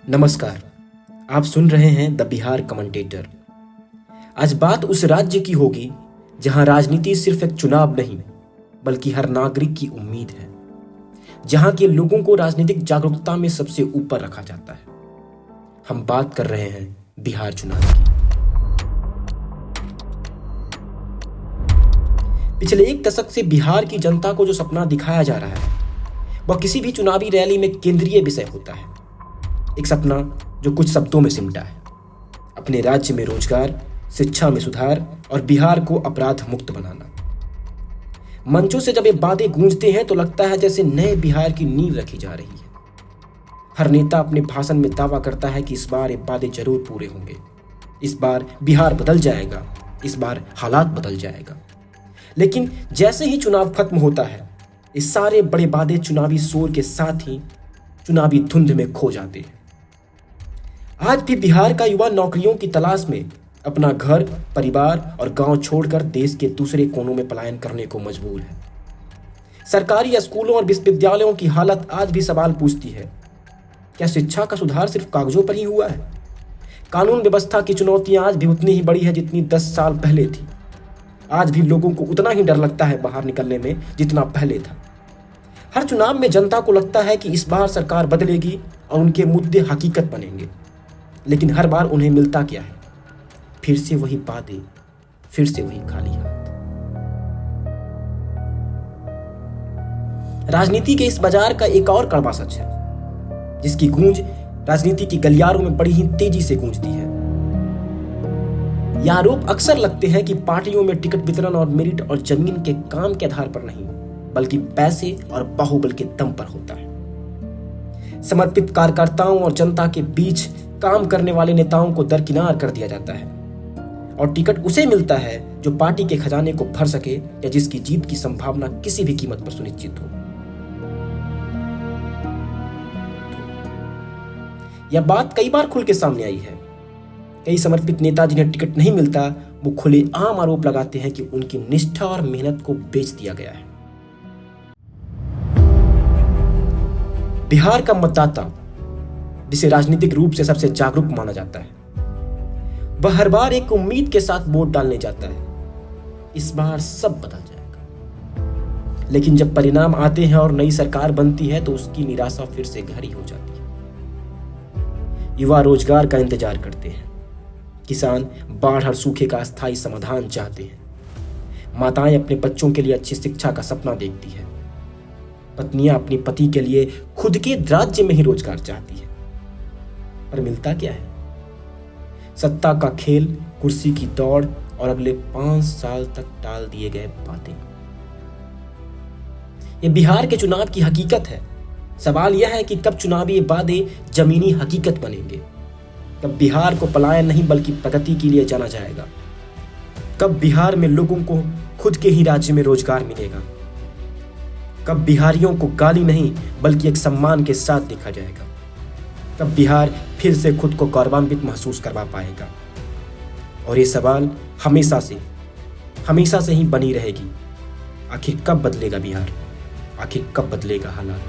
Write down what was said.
नमस्कार। आप सुन रहे हैं द बिहार कमेंटेटर। आज बात उस राज्य की होगी जहां राजनीति सिर्फ एक चुनाव नहीं बल्कि हर नागरिक की उम्मीद है, जहां के लोगों को राजनीतिक जागरूकता में सबसे ऊपर रखा जाता है। हम बात कर रहे हैं बिहार चुनाव की। पिछले एक दशक से बिहार की जनता को जो सपना दिखाया जा रहा है वह किसी भी चुनावी रैली में केंद्रीय विषय होता है। एक सपना जो कुछ शब्दों में सिमटा है, अपने राज्य में रोजगार, शिक्षा में सुधार और बिहार को अपराध मुक्त बनाना। मंचों से जब ये बातें गूंजते हैं तो लगता है जैसे नए बिहार की नींव रखी जा रही है। हर नेता अपने भाषण में दावा करता है कि इस बार ये वादे जरूर पूरे होंगे, इस बार बिहार बदल जाएगा, इस बार हालात बदल जाएगा। लेकिन जैसे ही चुनाव खत्म होता है, ये सारे बड़े वादे चुनावी शोर के साथ ही चुनावी धुंध में खो जाते हैं। आज भी बिहार का युवा नौकरियों की तलाश में अपना घर, परिवार और गांव छोड़कर देश के दूसरे कोनों में पलायन करने को मजबूर है। सरकारी स्कूलों और विश्वविद्यालयों की हालत आज भी सवाल पूछती है, क्या शिक्षा का सुधार सिर्फ कागजों पर ही हुआ है? कानून व्यवस्था की चुनौतियां आज भी उतनी ही बड़ी है जितनी 10 साल पहले थी। आज भी लोगों को उतना ही डर लगता है बाहर निकलने में जितना पहले था। हर चुनाव में जनता को लगता है कि इस बार सरकार बदलेगी और उनके मुद्दे हकीकत बनेंगे, लेकिन हर बार उन्हें मिलता क्या है? फिर से वही वादे, फिर से वही खाली हाथ। राजनीति के इस बाजार का एक और कड़वा सच है, जिसकी गूंज राजनीति की गलियारों में बड़ी ही तेजी से गूंजती है। यह आरोप अक्सर लगते हैं कि पार्टियों में टिकट वितरण और मेरिट और जमीन के काम के आधार पर नहीं बल्कि पैसे और बाहुबल के दम पर होता है। समर्पित कार्यकर्ताओं और जनता के बीच काम करने वाले नेताओं को दरकिनार कर दिया जाता है और टिकट उसे मिलता है जो पार्टी के खजाने को भर सके या जिसकी जीत की संभावना किसी भी कीमत पर सुनिश्चित हो। यह बात कई बार खुल के सामने आई है। कई समर्पित नेता जिन्हें टिकट नहीं मिलता वो खुलेआम आरोप लगाते हैं कि उनकी निष्ठा और मेहनत को बेच दिया गया है। बिहार का मतदाता, जिसे राजनीतिक रूप से सबसे जागरूक माना जाता है, वह हर बार एक उम्मीद के साथ वोट डालने जाता है, इस बार सब बदल जाएगा। लेकिन जब परिणाम आते हैं और नई सरकार बनती है तो उसकी निराशा फिर से गहरी हो जाती है। युवा रोजगार का इंतजार करते हैं, किसान बाढ़ और सूखे का अस्थायी समाधान चाहते हैं, माताएं अपने बच्चों के लिए अच्छी शिक्षा का सपना देखती है, पत्नियां अपने पति के लिए खुद के राज्य में ही रोजगार चाहती है। पर मिलता क्या है? सत्ता का खेल, कुर्सी की दौड़ और अगले 5 साल तक टाल दिए गए बातें। यह बिहार के चुनाव की हकीकत है। सवाल यह है कि कब चुनावी वादे जमीनी हकीकत बनेंगे? कब बिहार को पलायन नहीं बल्कि प्रगति के लिए जाना जाएगा? कब बिहार में लोगों को खुद के ही राज्य में रोजगार मिलेगा? कब बिहारियों को गाली नहीं बल्कि एक सम्मान के साथ देखा जाएगा? कब बिहार फिर से खुद को गौरवान्वित महसूस करवा पाएगा? और ये सवाल हमेशा से ही बनी रहेगी। आखिर कब बदलेगा बिहार? आखिर कब बदलेगा हालात?